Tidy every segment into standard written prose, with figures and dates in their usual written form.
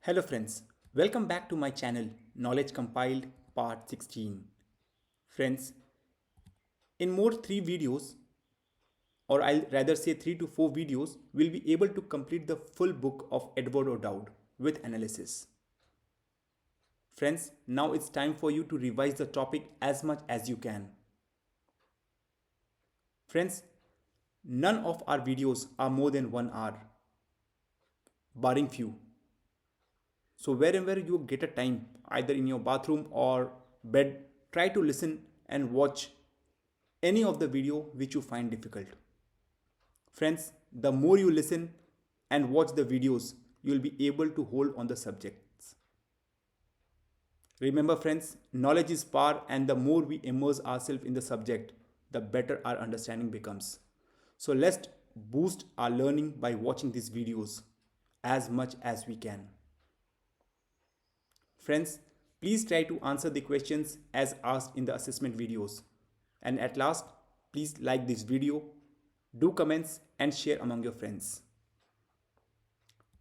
Hello friends, welcome back to my channel Knowledge Compiled Part 16. Friends, in more 3 videos, or I'll rather say 3 to 4 videos, we'll be able to complete the full book of Edward O'Dowd with analysis. Friends, now it's time for you to revise the topic as much as you can. Friends, none of our videos are more than 1 hour, barring few. So wherever you get a time, either in your bathroom or bed, try to listen and watch any of the video which you find difficult. Friends, the more you listen and watch the videos, you will be able to hold on the subjects. Remember friends, knowledge is power, and the more we immerse ourselves in the subject, the better our understanding becomes. So let's boost our learning by watching these videos as much as we can. Friends, please try to answer the questions as asked in the assessment videos. And at last, please like this video, do comments and share among your friends.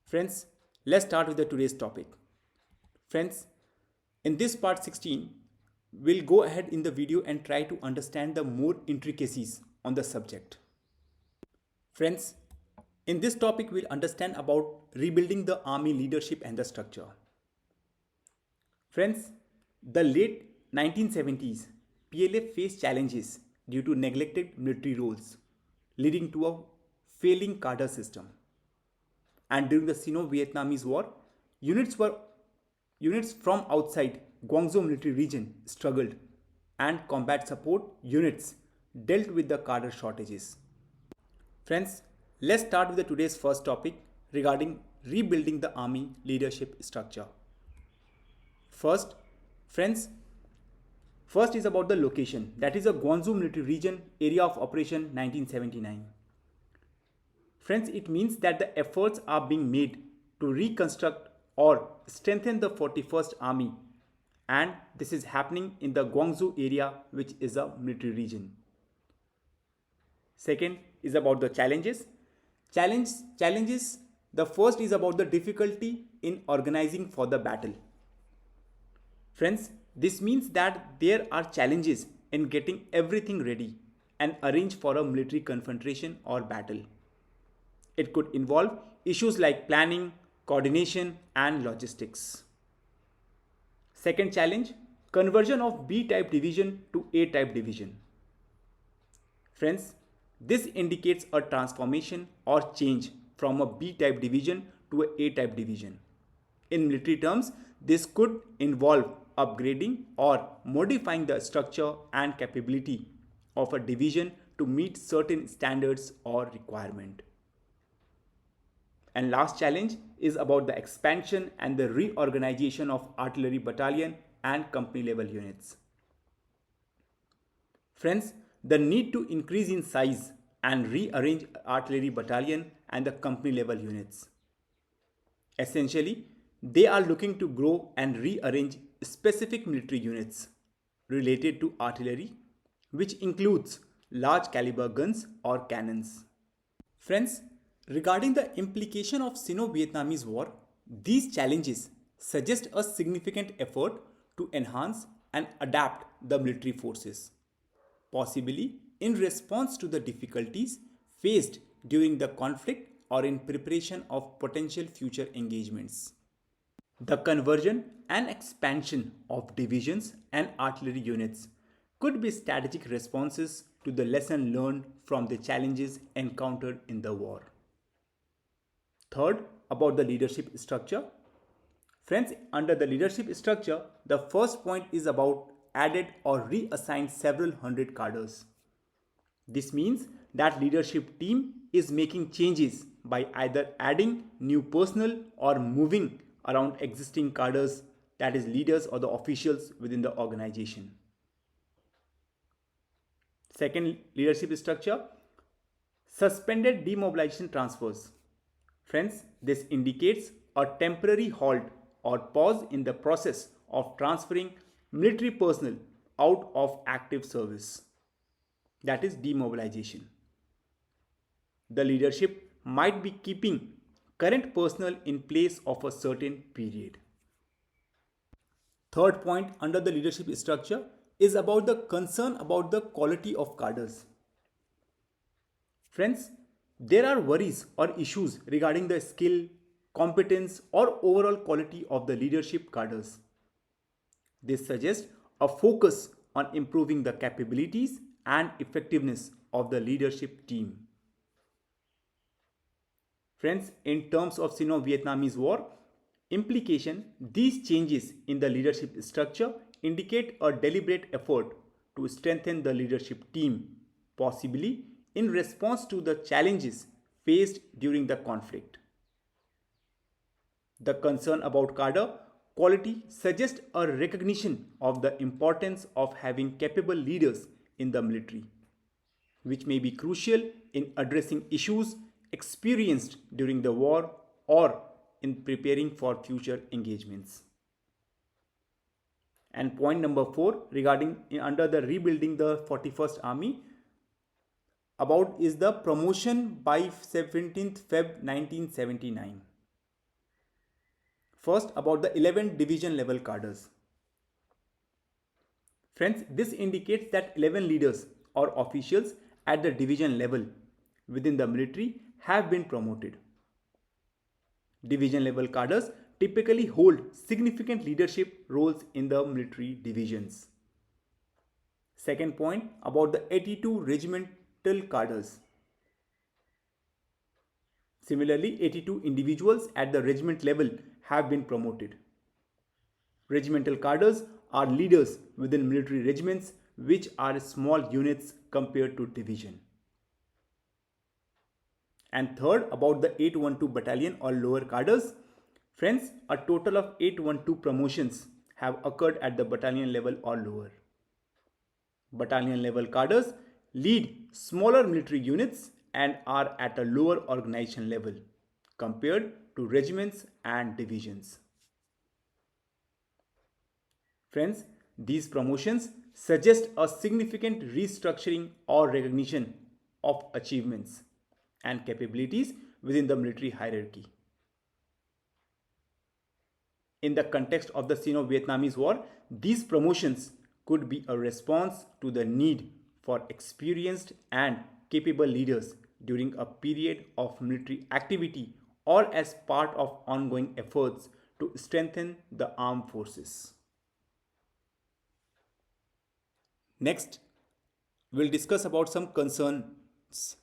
Friends, let's start with today's topic. Friends, in this part 16, we'll go ahead in the video and try to understand the more intricacies on the subject. Friends, in this topic, we'll understand about rebuilding the army leadership and the structure. Friends, the late 1970s, PLA faced challenges due to neglected military roles, leading to a failing cadre system. And during the Sino-Vietnamese War, units from outside Guangzhou Military Region struggled, and combat support units dealt with the cadre shortages. Friends, let's start with today's first topic regarding rebuilding the army leadership structure. First is about the location, that is a Guangzhou Military Region, area of operation 1979. Friends, it means that the efforts are being made to reconstruct or strengthen the 41st Army, and this is happening in the Guangzhou area, which is a military region. Second is about the challenges. The first is about the difficulty in organizing for the battle. Friends, this means that there are challenges in getting everything ready and arrange for a military confrontation or battle. It could involve issues like planning, coordination, and logistics. Second challenge, conversion of B-type division to A-type division. Friends, this indicates a transformation or change from a B-type division to a A-type division. In military terms, this could involve upgrading or modifying the structure and capability of a division to meet certain standards or requirement. And last challenge is about the expansion and the reorganization of artillery battalion and company level units. Friends, the need to increase in size and rearrange artillery battalion and the company level units. Essentially, they are looking to grow and rearrange specific military units related to artillery, which includes large caliber guns or cannons. Friends, regarding the implication of Sino-Vietnamese War, these challenges suggest a significant effort to enhance and adapt the military forces, possibly in response to the difficulties faced during the conflict or in preparation of potential future engagements. The conversion and expansion of divisions and artillery units could be strategic responses to the lesson learned from the challenges encountered in the war. Third, about the leadership structure. Friends, under the leadership structure, the first point is about added or reassigned several hundred cadres. This means that leadership team is making changes by either adding new personnel or moving around existing cadres, that is leaders or the officials within the organization. Second leadership structure, suspended demobilization transfers. Friends, this indicates a temporary halt or pause in the process of transferring military personnel out of active service, that is demobilization. The leadership might be keeping current personnel in place of a certain period. Third point under the leadership structure is about the concern about the quality of cadres. Friends, there are worries or issues regarding the skill, competence, or overall quality of the leadership cadres. This suggests a focus on improving the capabilities and effectiveness of the leadership team. Friends, in terms of Sino-Vietnamese War, implication, these changes in the leadership structure indicate a deliberate effort to strengthen the leadership team, possibly in response to the challenges faced during the conflict. The concern about cadre quality suggests a recognition of the importance of having capable leaders in the military, which may be crucial in addressing issues experienced during the war or in preparing for future engagements. And point number 4 regarding under the rebuilding the 41st Army about is the promotion by 17th Feb 1979. First, about the 11 division level cadres. Friends, this indicates that 11 leaders or officials at the division level within the military have been promoted. Division level cadres typically hold significant leadership roles in the military divisions. Second point about the 82 regimental cadres. Similarly, 82 individuals at the regiment level have been promoted. Regimental cadres are leaders within military regiments which are small units compared to division. And third, about the 812 battalion or lower cadres. Friends, a total of 812 promotions have occurred at the battalion level or lower. Battalion level cadres lead smaller military units and are at a lower organization level compared to regiments and divisions. Friends, these promotions suggest a significant restructuring or recognition of achievements and capabilities within the military hierarchy. In the context of the Sino-Vietnamese War, these promotions could be a response to the need for experienced and capable leaders during a period of military activity or as part of ongoing efforts to strengthen the armed forces. Next, we'll discuss about some concerns.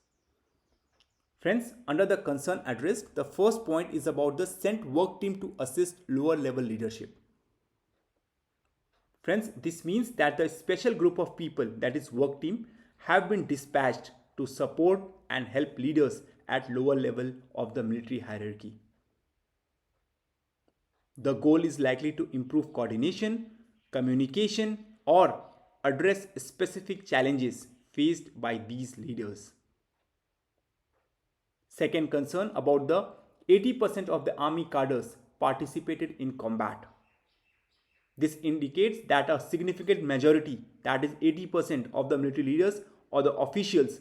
Friends, under the concern addressed, the first point is about the sent work team to assist lower level leadership. Friends, this means that the special group of people, that is work team, have been dispatched to support and help leaders at lower level of the military hierarchy. The goal is likely to improve coordination, communication, or address specific challenges faced by these leaders. Second concern about the 80% of the army cadres participated in combat. This indicates that a significant majority, that is 80% of the military leaders or the officials,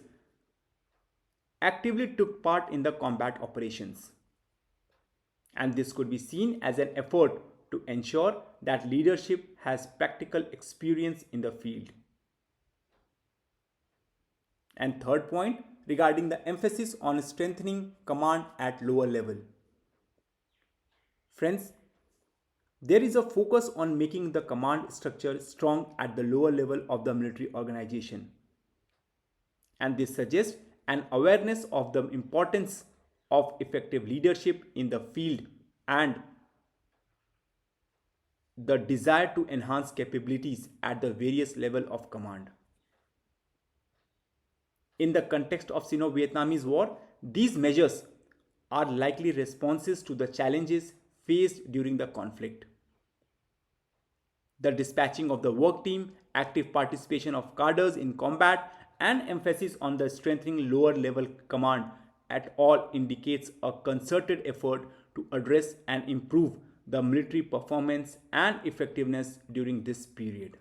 actively took part in the combat operations. And this could be seen as an effort to ensure that leadership has practical experience in the field. And third point, regarding the emphasis on strengthening command at lower level. Friends, there is a focus on making the command structure strong at the lower level of the military organization. And this suggests an awareness of the importance of effective leadership in the field and the desire to enhance capabilities at the various levels of command. In the context of Sino-Vietnamese War, these measures are likely responses to the challenges faced during the conflict. The dispatching of the work team, active participation of cadres in combat, and emphasis on the strengthening lower level command at all indicates a concerted effort to address and improve the military performance and effectiveness during this period.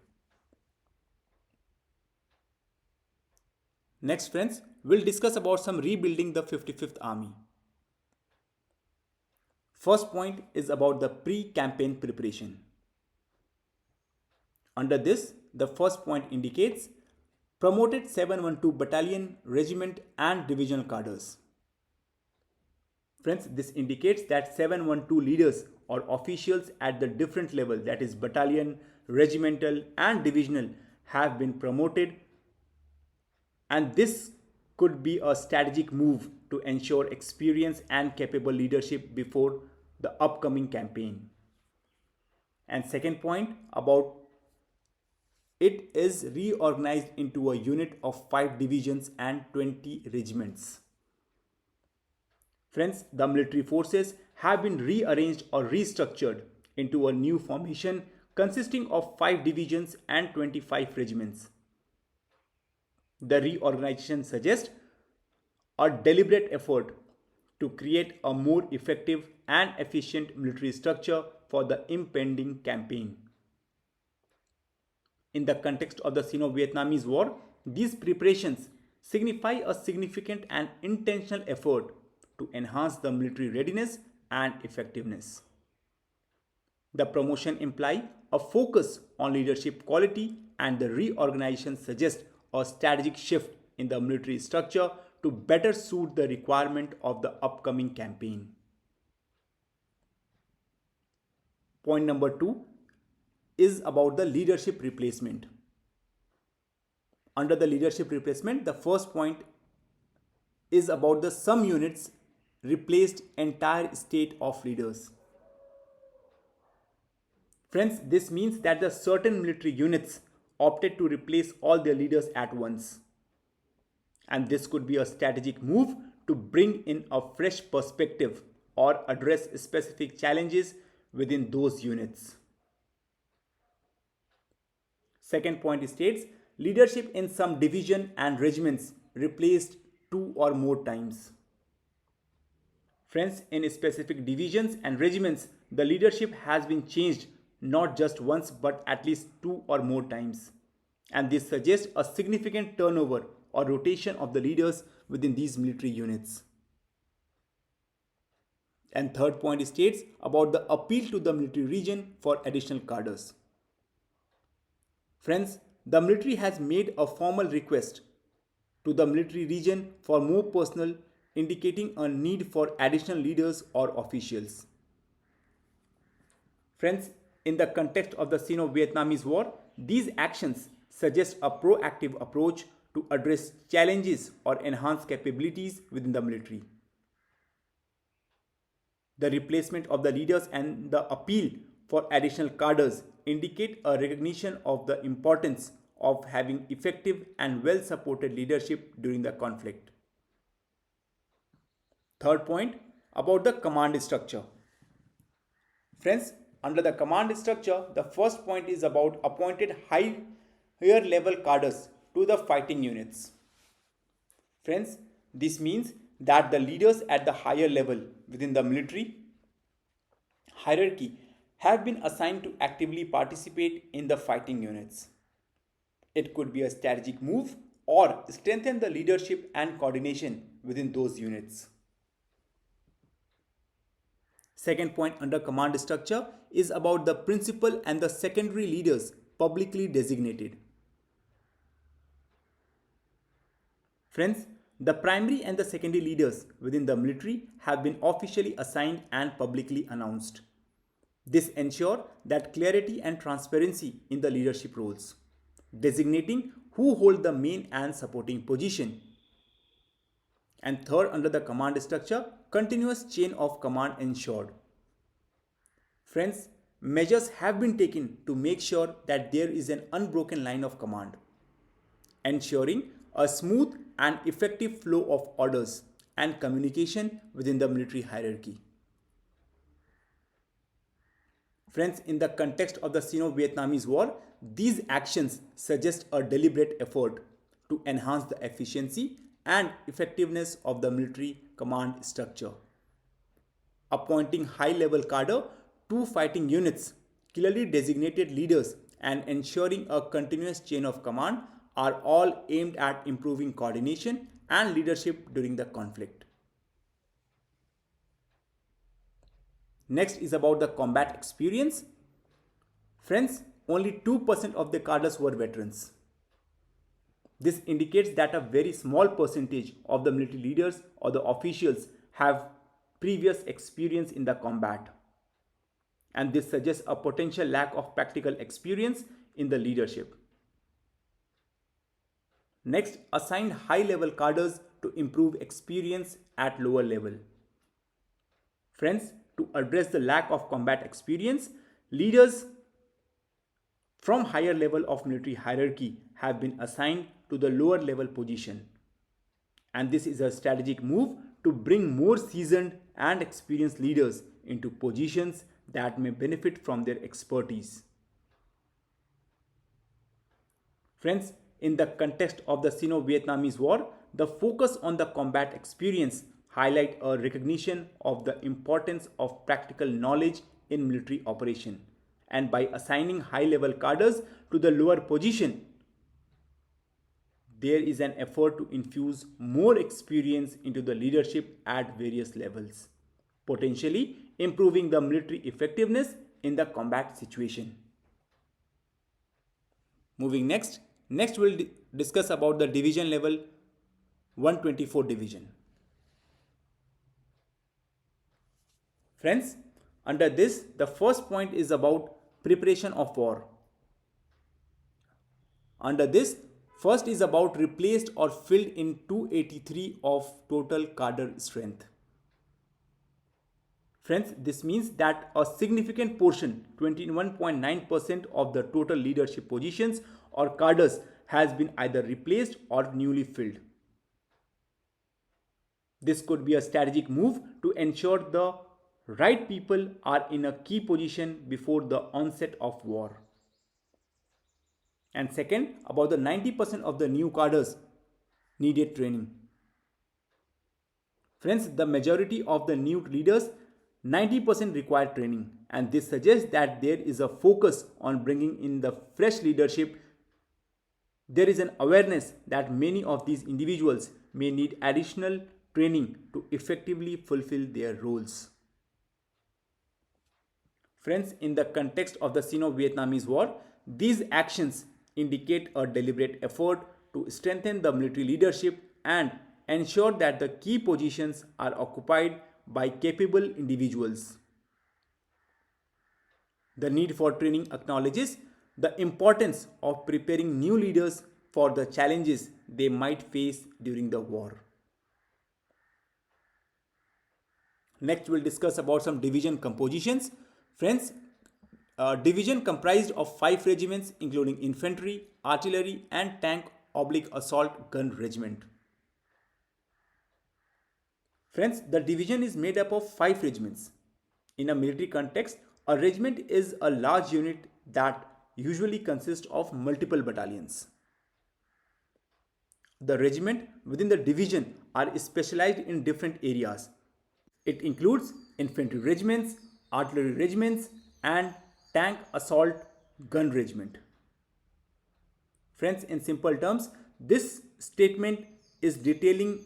Next friends, we'll discuss about some rebuilding the 55th Army. First point is about the pre-campaign preparation. Under this, the first point indicates promoted 712 battalion, regiment and divisional cadres. Friends, this indicates that 712 leaders or officials at the different level, that is battalion, regimental and divisional, have been promoted, and this could be a strategic move to ensure experience and capable leadership before the upcoming campaign. And second point about it is reorganized into a unit of 5 divisions and 20 regiments. Friends, the military forces have been rearranged or restructured into a new formation consisting of 5 divisions and 25 regiments. The reorganization suggests a deliberate effort to create a more effective and efficient military structure for the impending campaign. In the context of the Sino-Vietnamese War, these preparations signify a significant and intentional effort to enhance the military readiness and effectiveness. The promotion implies a focus on leadership quality, and the reorganization suggests a strategic shift in the military structure to better suit the requirement of the upcoming campaign. Point number 2 is about the leadership replacement. Under the leadership replacement, the first point is about the some units replaced entire state of leaders. Friends, this means that the certain military units opted to replace all their leaders at once. And this could be a strategic move to bring in a fresh perspective or address specific challenges within those units. Second point states leadership in some division and regiments replaced 2 or more times. Friends, in specific divisions and regiments, the leadership has been changed not just once but at least 2 or more times. And this suggests a significant turnover or rotation of the leaders within these military units. And third point states about the appeal to the military region for additional cadres. Friends, the military has made a formal request to the military region for more personnel, indicating a need for additional leaders or officials. Friends, in the context of the Sino-Vietnamese War, these actions suggest a proactive approach to address challenges or enhance capabilities within the military. The replacement of the leaders and the appeal for additional cadres indicate a recognition of the importance of having effective and well-supported leadership during the conflict. Third point about the command structure. Friends, under the command structure, the first point is about appointed higher level cadres to the fighting units. Friends, this means that the leaders at the higher level within the military hierarchy have been assigned to actively participate in the fighting units. It could be a strategic move or strengthen the leadership and coordination within those units. Second point under command structure is about the principal and the secondary leaders publicly designated. Friends, the primary and the secondary leaders within the military have been officially assigned and publicly announced. This ensures that clarity and transparency in the leadership roles, designating who hold the main and supporting position. And third, under the command structure, continuous chain of command ensured. Friends, measures have been taken to make sure that there is an unbroken line of command, ensuring a smooth and effective flow of orders and communication within the military hierarchy. Friends, in the context of the Sino-Vietnamese War, these actions suggest a deliberate effort to enhance the efficiency and effectiveness of the military command structure. Appointing high-level cadre to fighting units, clearly designated leaders, and ensuring a continuous chain of command are all aimed at improving coordination and leadership during the conflict. Next is about the combat experience. Friends, only 2% of the cadres were veterans. This indicates that a very small percentage of the military leaders or the officials have previous experience in the combat. And this suggests a potential lack of practical experience in the leadership. Next, assign high-level cadres to improve experience at lower level. Friends, to address the lack of combat experience, leaders from higher level of military hierarchy have been assigned to the lower level position. And this is a strategic move to bring more seasoned and experienced leaders into positions that may benefit from their expertise. Friends, in the context of the Sino-Vietnamese War, the focus on the combat experience highlight a recognition of the importance of practical knowledge in military operation. And by assigning high-level cadres to the lower position, there is an effort to infuse more experience into the leadership at various levels, potentially improving the military effectiveness in the combat situation. Moving next we'll discuss about the division level 124 division. Friends, under this, the first point is about preparation of war. Under this, first is about replaced or filled in 283 of total cadre strength. Friends, this means that a significant portion, 21.9% of the total leadership positions or cadres has been either replaced or newly filled. This could be a strategic move to ensure the right people are in a key position before the onset of war. And second, about the 90% of the new cadres needed training. Friends, the majority of the new leaders, 90% require training, and this suggests that there is a focus on bringing in the fresh leadership. There is an awareness that many of these individuals may need additional training to effectively fulfill their roles. Friends, in the context of the Sino-Vietnamese War, these actions indicate a deliberate effort to strengthen the military leadership and ensure that the key positions are occupied by capable individuals. The need for training acknowledges the importance of preparing new leaders for the challenges they might face during the war. Next, we'll discuss about some division compositions. Friends, division comprised of 5 regiments including infantry, artillery and tank/assault gun regiment. Friends, the division is made up of 5 regiments. In a military context, a regiment is a large unit that usually consists of multiple battalions. The regiment within the division are specialized in different areas. It includes infantry regiments, artillery regiments and tank assault gun regiment. Friends, in simple terms, this statement is detailing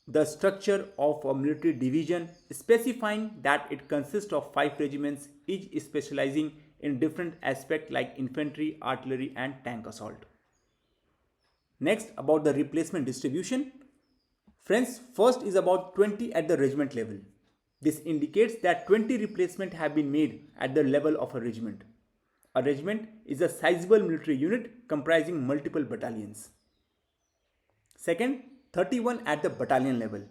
the structure of a military division, specifying that it consists of 5 regiments, each specializing in different aspects like infantry, artillery and tank assault. Next, about the replacement distribution. Friends, first is about 20 at the regiment level. This indicates that 20 replacements have been made at the level of a regiment. A regiment is a sizable military unit comprising multiple battalions. Second, 31 at the battalion level.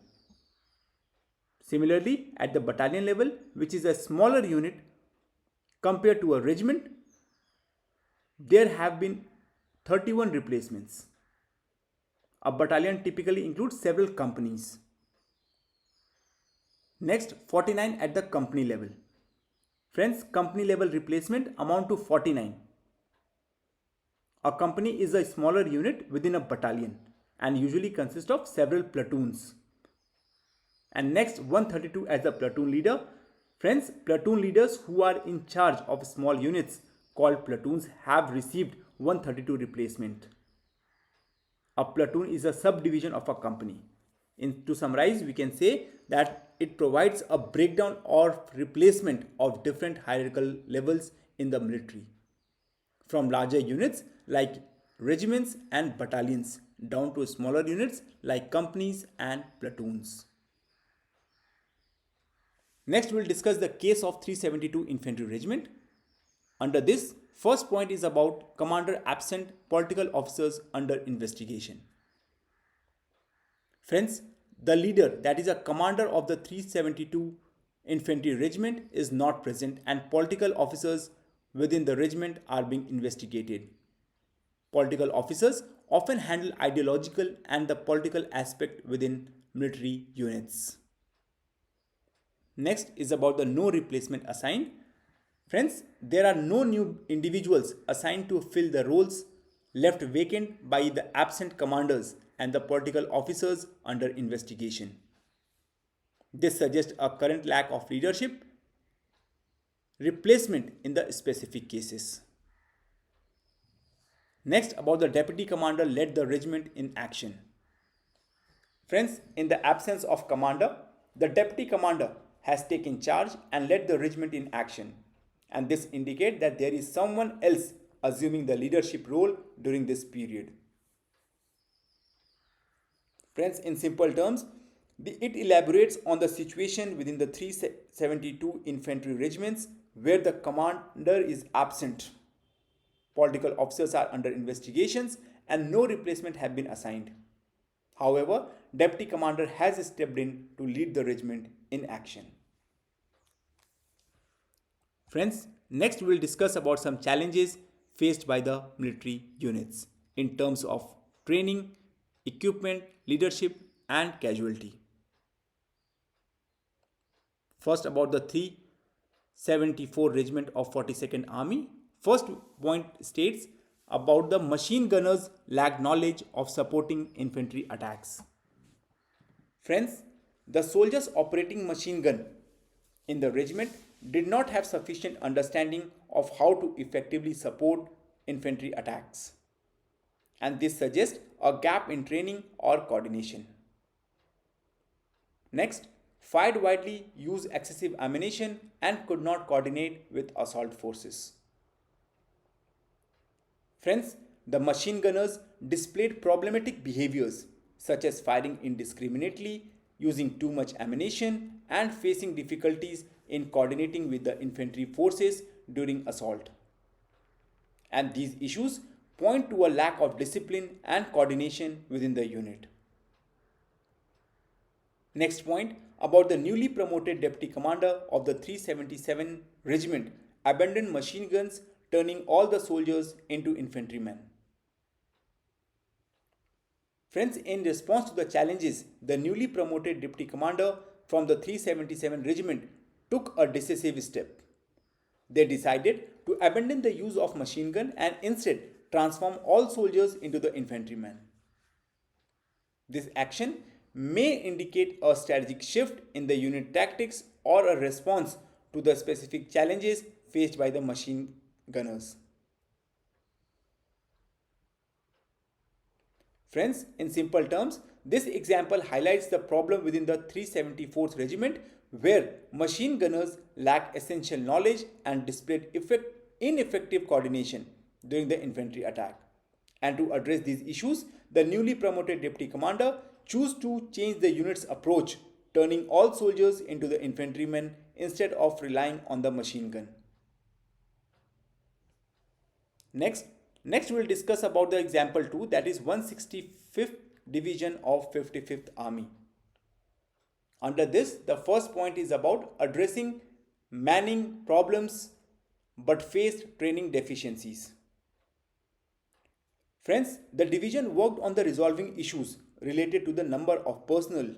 Similarly, at the battalion level, which is a smaller unit compared to a regiment, there have been 31 replacements. A battalion typically includes several companies. Next, 49 at the company level. Friends, company level replacement amount to 49. A company is a smaller unit within a battalion and usually consists of several platoons. And next, 132 as the platoon leader. Friends, platoon leaders who are in charge of small units called platoons have received 132 replacement. A platoon is a subdivision of a company. To summarize, we can say that it provides a breakdown or replacement of different hierarchical levels in the military, from larger units like regiments and battalions down to smaller units like companies and platoons. Next, we'll discuss the case of 372 Infantry Regiment. Under this, first point is about commander absent, political officers under investigation. Friends, the leader, that is a commander of the 372 Infantry Regiment, is not present and political officers within the regiment are being investigated. Political officers often handle ideological and the political aspect within military units. Next is about the no replacement assigned. Friends, there are no new individuals assigned to fill the roles left vacant by the absent commanders and the political officers under investigation. This suggests a current lack of leadership replacement in the specific cases. Next, about the deputy commander led the regiment in action. Friends, in the absence of commander, the deputy commander has taken charge and led the regiment in action. And this indicates that there is someone else assuming the leadership role during this period. Friends, in simple terms, it elaborates on the situation within the 372 infantry regiments where the commander is absent. Political officers are under investigations and no replacement have been assigned. However, deputy commander has stepped in to lead the regiment in action. Friends, next we will discuss about some challenges faced by the military units in terms of training, equipment, leadership and casualty. First, about the 374 Regiment of 42nd Army. First point states about the machine gunners lack knowledge of supporting infantry attacks. Friends, the soldiers operating machine gun in the regiment did not have sufficient understanding of how to effectively support infantry attacks. And this suggests a gap in training or coordination. Next, fired widely, used excessive ammunition and could not coordinate with assault forces. Friends, the machine gunners displayed problematic behaviors such as firing indiscriminately, using too much ammunition and facing difficulties in coordinating with the infantry forces during assault. And these issues point to a lack of discipline and coordination within the unit. Next point, about the newly promoted deputy commander of the 377 Regiment abandoned machine guns, turning all the soldiers into infantrymen. Friends, in response to the challenges, the newly promoted deputy commander from the 377 Regiment took a decisive step. They decided to abandon the use of machine gun and instead transform all soldiers into the infantrymen. This action may indicate a strategic shift in the unit tactics or a response to the specific challenges faced by the machine gunners. Friends, in simple terms, this example highlights the problem within the 374th Regiment where machine gunners lack essential knowledge and displayed ineffective coordination during the infantry attack. And to address these issues, the newly promoted deputy commander chose to change the unit's approach, turning all soldiers into the infantrymen instead of relying on the machine gun. Next we will discuss about the example 2, that is 165th Division of 55th Army. Under this, the first point is about addressing manning problems but faced training deficiencies. Friends, the division worked on the resolving issues related to the number of personnel,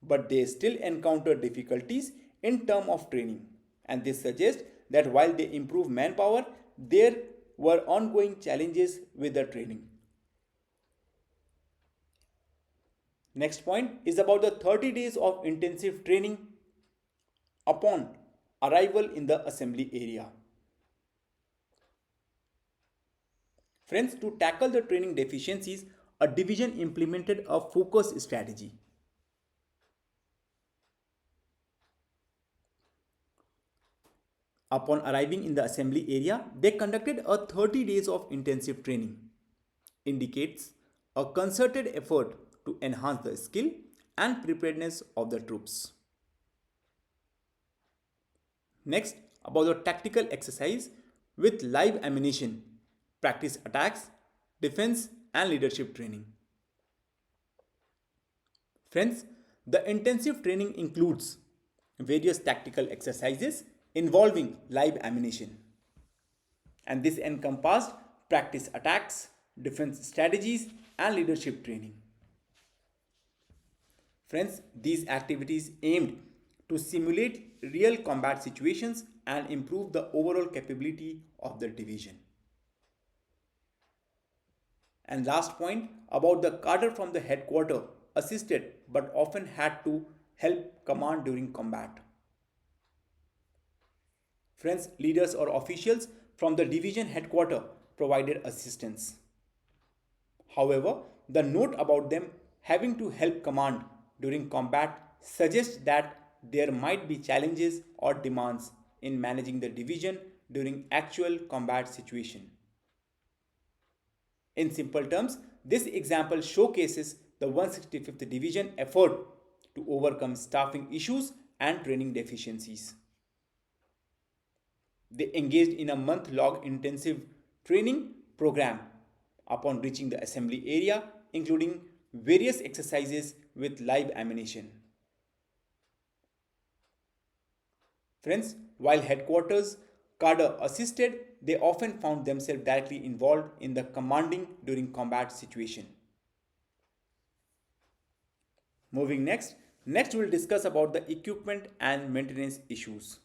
but they still encountered difficulties in terms of training. And this suggests that while they improved manpower, there were ongoing challenges with the training. Next point is about the 30 days of intensive training upon arrival in the assembly area. Friends, to tackle the training deficiencies, a division implemented a focus strategy. Upon arriving in the assembly area, they conducted a 30 days of intensive training. Indicates a concerted effort to enhance the skill and preparedness of the troops. Next, about the tactical exercise with live ammunition, practice attacks, defense and leadership training. Friends, the intensive training includes various tactical exercises involving live ammunition. And this encompassed practice attacks, defense strategies and leadership training. Friends, these activities aimed to simulate real combat situations and improve the overall capability of the division. And last point about the cadre from the headquarters assisted but often had to help command during combat. Friends, leaders or officials from the division headquarters provided assistance. However, the note about them having to help command during combat suggests that there might be challenges or demands in managing the division during actual combat situation. In simple terms, this example showcases the 165th Division effort to overcome staffing issues and training deficiencies. They engaged in a month-long intensive training program upon reaching the assembly area, including various exercises with live ammunition. Friends, while headquarters cadre assisted, they often found themselves directly involved in the commanding during combat situation. Moving next we'll discuss about the equipment and maintenance issues.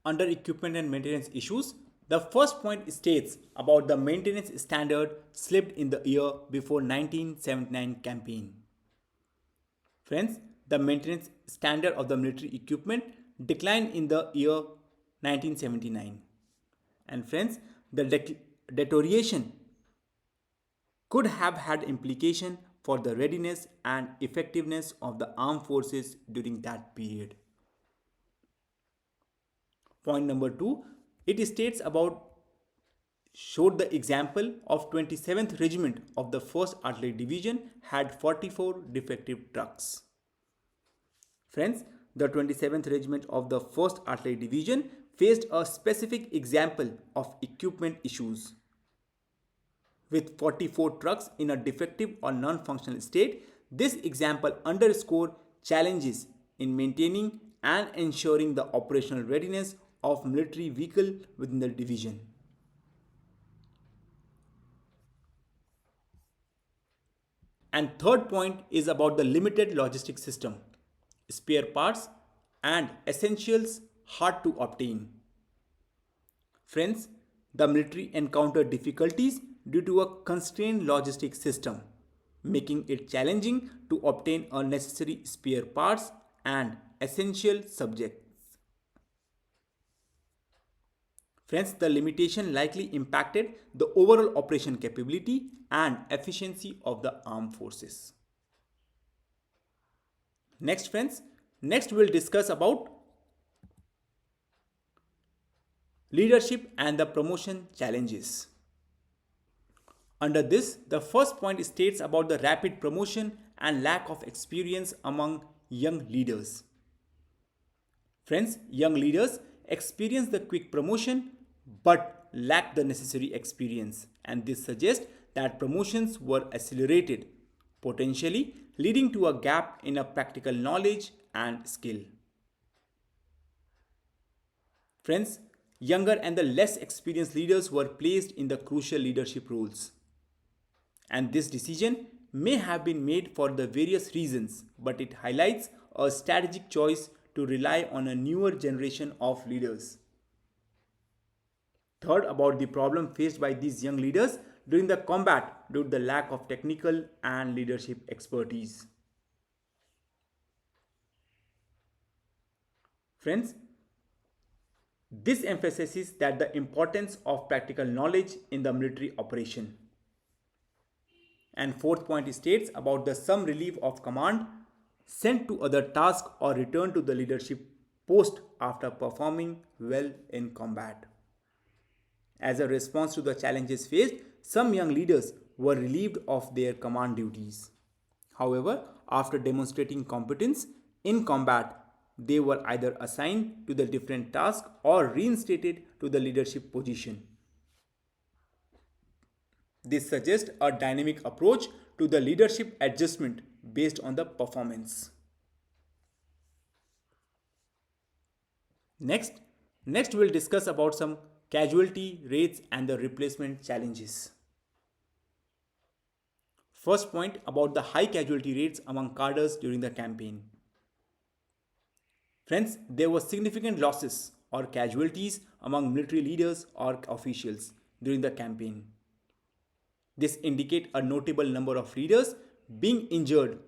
Under equipment and maintenance issues, the first point states about the maintenance standard slipped in the year before 1979 campaign. Friends, the maintenance standard of the military equipment declined in the year 1979. And friends, the deterioration could have had implication for the readiness and effectiveness of the armed forces during that period. Point number 2, it states about showed the example of 27th Regiment of the 1st Artillery Division had 44 defective trucks. Friends, the 27th Regiment of the 1st Artillery Division faced a specific example of equipment issues. With 44 trucks in a defective or non-functional state, this example underscores challenges in maintaining and ensuring the operational readiness of military vehicle within the division. And third point is about the limited logistic system, spare parts and essentials hard to obtain. Friends, the military encountered difficulties due to a constrained logistic system, making it challenging to obtain unnecessary spare parts and essential subjects. Friends, the limitation likely impacted the overall operation capability and efficiency of the armed forces. Next friends, we'll discuss about leadership and the promotion challenges. Under this, the first point states about the rapid promotion and lack of experience among young leaders. Friends, young leaders experience the quick promotion but lack the necessary experience, and this suggests that promotions were accelerated, potentially leading to a gap in a practical knowledge and skill. Friends, younger and the less experienced leaders were placed in the crucial leadership roles. And this decision may have been made for the various reasons, but it highlights a strategic choice to rely on a newer generation of leaders. Third, about the problem faced by these young leaders during the combat due to the lack of technical and leadership expertise. Friends, this emphasizes that the importance of practical knowledge in the military operation. And fourth point states about the some relief of command sent to other tasks or return to the leadership post after performing well in combat. As a response to the challenges faced, some young leaders were relieved of their command duties. However, after demonstrating competence in combat, they were either assigned to the different task or reinstated to the leadership position. This suggests a dynamic approach to the leadership adjustment based on the performance. Next, next we'll discuss about some casualty rates and the replacement challenges. First point about the high casualty rates among cadres during the campaign. Friends, there were significant losses or casualties among military leaders or officials during the campaign. This indicates a notable number of leaders being injured,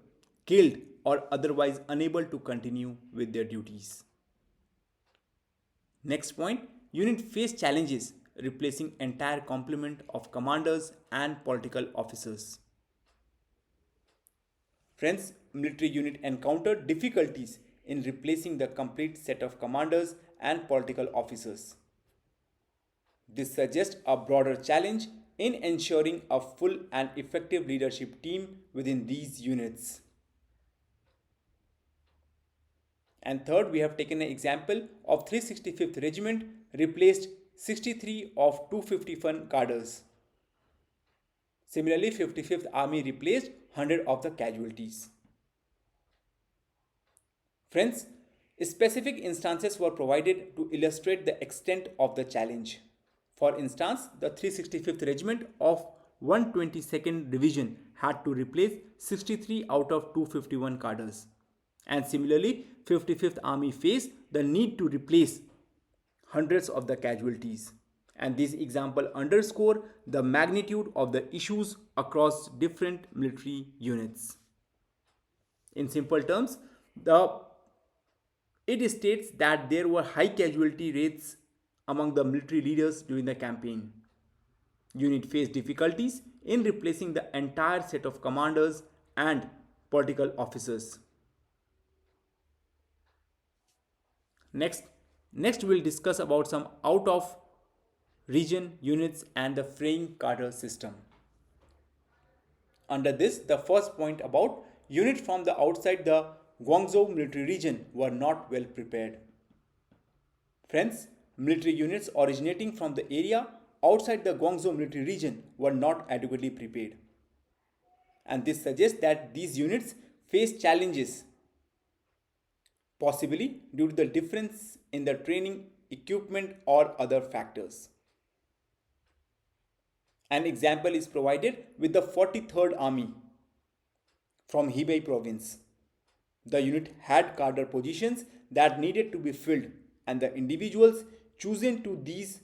killed, or otherwise unable to continue with their duties. Next point, unit faced challenges replacing entire complement of commanders and political officers. Friends, military unit encountered difficulties in replacing the complete set of commanders and political officers. This suggests a broader challenge in ensuring a full and effective leadership team within these units. And third, we have taken an example of 365th Regiment replaced 63 of 251 cadres. Similarly, 55th Army replaced 100 of the casualties. Friends, specific instances were provided to illustrate the extent of the challenge. For instance, the 365th Regiment of 122nd Division had to replace 63 out of 251 cadres. And similarly, 55th Army faced the need to replace hundreds of the casualties. And this example underscore the magnitude of the issues across different military units. In simple terms, it states that there were high casualty rates among the military leaders during the campaign. Unit faced difficulties in replacing the entire set of commanders and political officers. Next we'll discuss about some out of region units and the fraying cadre system. Under this, the first point about units from the outside the Guangzhou Military Region were not well prepared. Friends, military units originating from the area outside the Guangzhou Military Region were not adequately prepared. And this suggests that these units face challenges, possibly due to the difference in the training, equipment, or other factors. An example is provided with the 43rd Army from Hebei province. The unit had cadre positions that needed to be filled, and the individuals chosen to these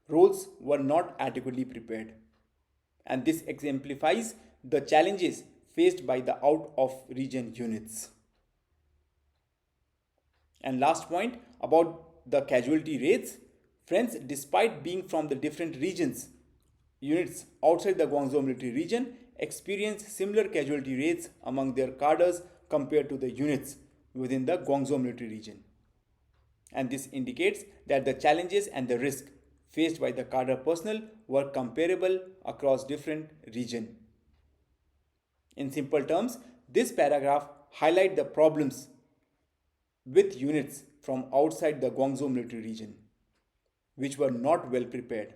roles were not adequately prepared. And this exemplifies the challenges faced by the out of region units. And last point about the casualty rates. Friends, despite being from the different regions, units outside the Guangzhou Military Region experienced similar casualty rates among their cadres compared to the units within the Guangzhou Military Region. And this indicates that the challenges and the risk faced by the cadre personnel were comparable across different regions. In simple terms, this paragraph highlights the problems with units from outside the Guangzhou Military Region, which were not well prepared.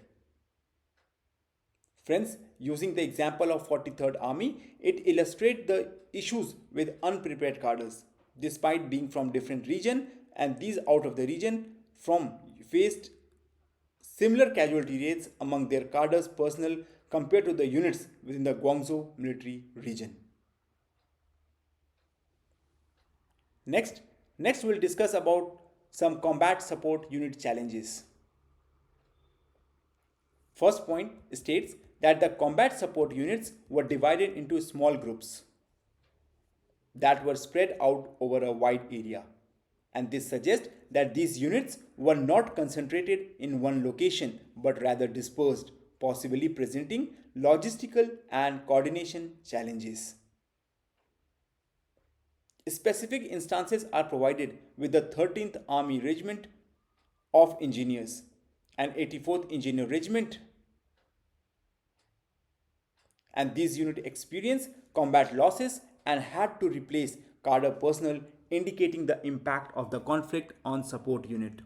Friends, using the example of 43rd Army, it illustrates the issues with unprepared cadres, despite being from different region, and these out of the region from faced similar casualty rates among their cadres personnel compared to the units within the Guangzhou Military Region. Next we'll discuss about some combat support unit challenges. First point states that the combat support units were divided into small groups that were spread out over a wide area. And this suggests that these units were not concentrated in one location but rather dispersed, possibly presenting logistical and coordination challenges. Specific instances are provided with the 13th Army Regiment of Engineers and 84th Engineer Regiment, and these units experienced combat losses and had to replace cadre personnel, indicating the impact of the conflict on support unit.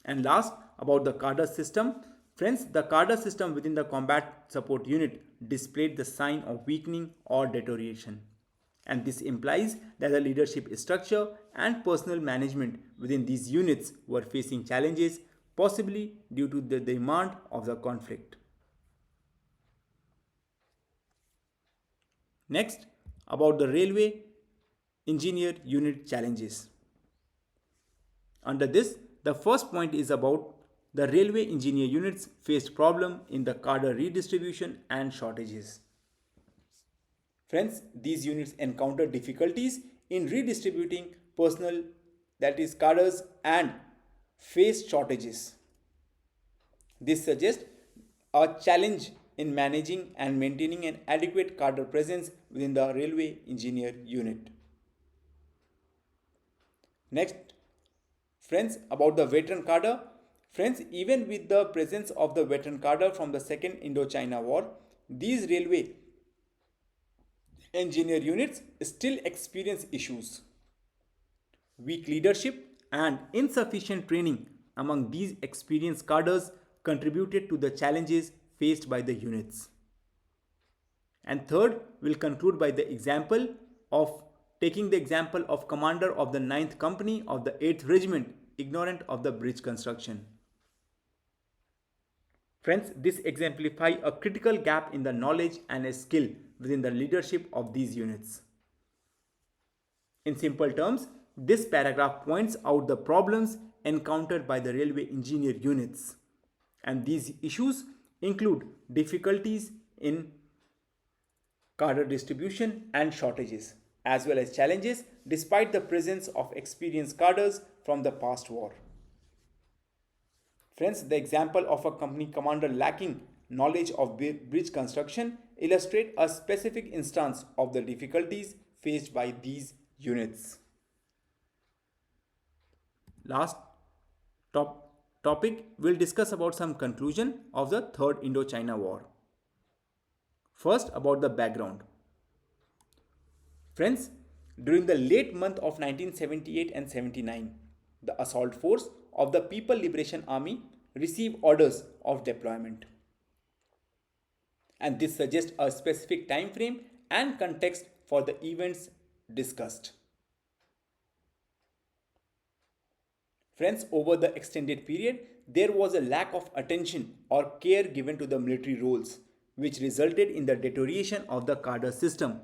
And last, about the cadre system. Friends, the cadre system within the combat support unit displayed the sign of weakening or deterioration. And this implies that the leadership structure and personnel management within these units were facing challenges, possibly due to the demand of the conflict. Next, about the railway engineer unit challenges. Under this, the first point is about the railway engineer units faced problem in the cadre redistribution and shortages. Friends, these units encounter difficulties in redistributing personnel, that is cadres, and face shortages. This suggests a challenge in managing and maintaining an adequate cadre presence within the railway engineer unit. Next, friends, about the veteran cadre. Friends, even with the presence of the veteran cadre from the Second Indochina War, these railway engineer units still experience issues. Weak leadership and insufficient training among these experienced cadres contributed to the challenges faced by the units. And third, we'll conclude by the example of taking the example of commander of the 9th Company of the 8th Regiment, ignorant of the bridge construction. Friends, this exemplifies a critical gap in the knowledge and a skill within the leadership of these units. In simple terms, this paragraph points out the problems encountered by the railway engineer units, and these issues include difficulties in cadre distribution and shortages, as well as challenges despite the presence of experienced cadres from the past war. Friends, the example of a company commander lacking knowledge of bridge construction illustrate a specific instance of the difficulties faced by these units. Last topic, we'll discuss about some conclusion of the Third Indochina War. First, about the background. Friends, during the late month of 1978 and 79, the assault force of the People Liberation Army received orders of deployment. And this suggests a specific time frame and context for the events discussed. Friends, over the extended period, there was a lack of attention or care given to the military roles, which resulted in the deterioration of the cadre system.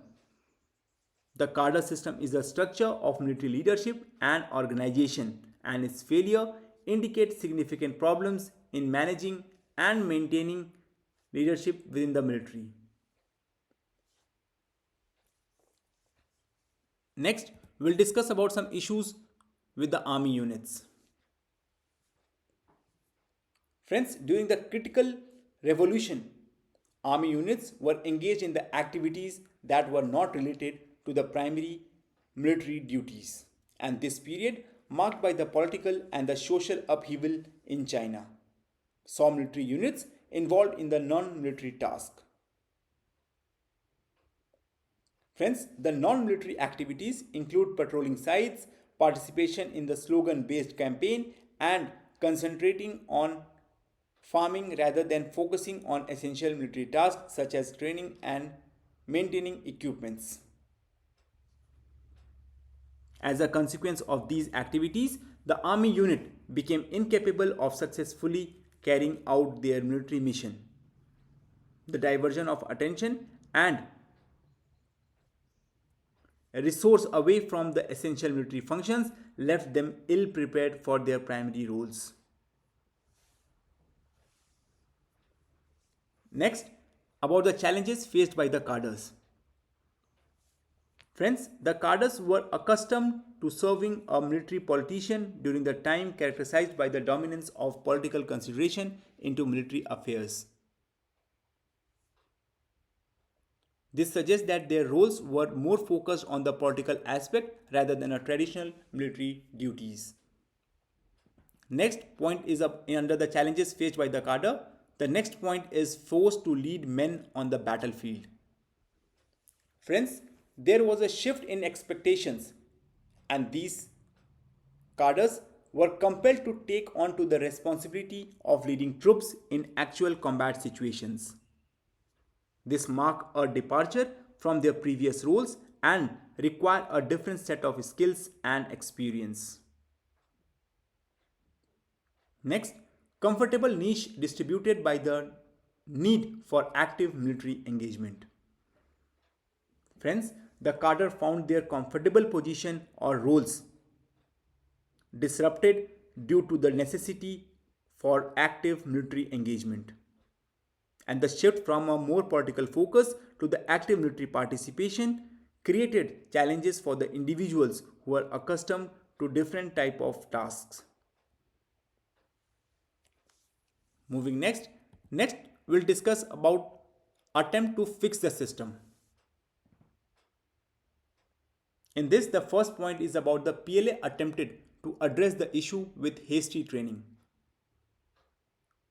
The cadre system is a structure of military leadership and organization, and its failure indicates significant problems in managing and maintaining leadership within the military. Next, we'll discuss about some issues with the army units. Friends, during the critical revolution, army units were engaged in the activities that were not related to the primary military duties, and this period, marked by the political and the social upheaval in China, saw military units involved in the non-military task. Friends, the non-military activities include patrolling sites, participation in the slogan-based campaign, and concentrating on farming rather than focusing on essential military tasks such as training and maintaining equipments. As a consequence of these activities, the army unit became incapable of successfully carrying out their military mission. The diversion of attention and a resource away from the essential military functions left them ill prepared for their primary roles. Next, about the challenges faced by the cadres. Friends, the cadres were accustomed to serving a military politician during the time characterized by the dominance of political consideration into military affairs. This suggests that their roles were more focused on the political aspect rather than a traditional military duties. Next point is under the challenges faced by the cadre. The next point is forced to lead men on the battlefield. Friends, there was a shift in expectations, and these cadres were compelled to take on to the responsibility of leading troops in actual combat situations. This marked a departure from their previous roles and required a different set of skills and experience. Next, comfortable niche distributed by the need for active military engagement. Friends, the cadre found their comfortable position or roles disrupted due to the necessity for active military engagement. And the shift from a more political focus to the active military participation created challenges for the individuals who are accustomed to different type of tasks. Moving next we'll discuss about attempt to fix the system. In this, the first point is about the PLA attempted to address the issue with hasty training.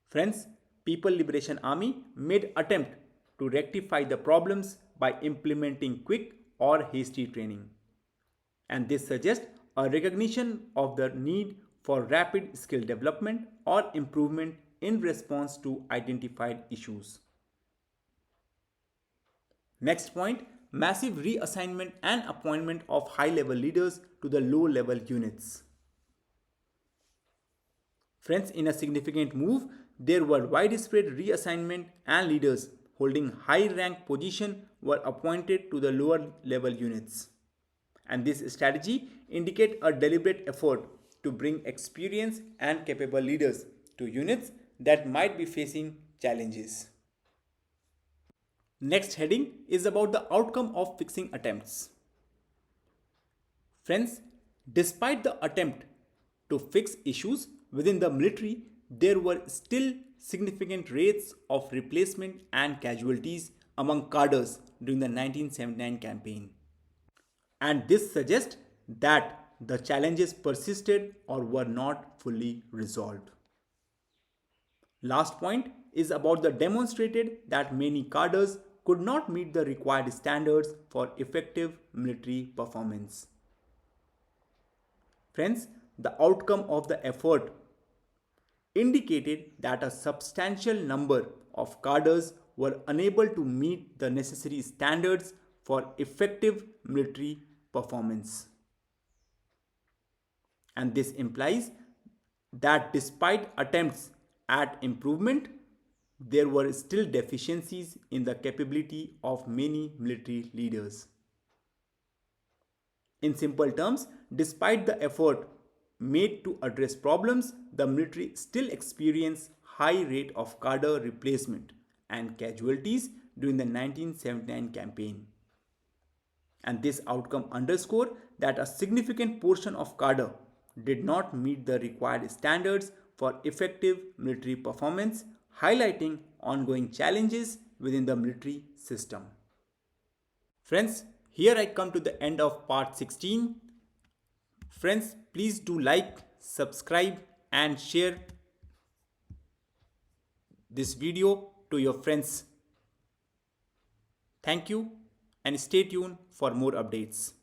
Friends, People Liberation Army made attempt to rectify the problems by implementing quick or hasty training. And this suggests a recognition of the need for rapid skill development or improvement in response to identified issues. Next point, massive reassignment and appointment of high-level leaders to the low-level units. Friends, in a significant move, there were widespread reassignment and leaders holding high-rank position were appointed to the lower-level units. And this strategy indicates a deliberate effort to bring experienced and capable leaders to units that might be facing challenges. Next heading is about the outcome of fixing attempts. Friends, despite the attempt to fix issues within the military, there were still significant rates of replacement and casualties among cadres during the 1979 campaign. And this suggests that the challenges persisted or were not fully resolved. Last point is about the demonstrated that many cadres could not meet the required standards for effective military performance. Friends, the outcome of the effort indicated that a substantial number of cadres were unable to meet the necessary standards for effective military performance. And this implies that despite attempts at improvement, there were still deficiencies in the capability of many military leaders. In simple terms, despite the effort made to address problems, the military still experienced high rate of cadre replacement and casualties during the 1979 campaign. And this outcome underscored that a significant portion of cadre did not meet the required standards for effective military performance, highlighting ongoing challenges within the military system. Friends, here I come to the end of part 16. Friends, please do like, subscribe and share this video to your friends. Thank you and stay tuned for more updates.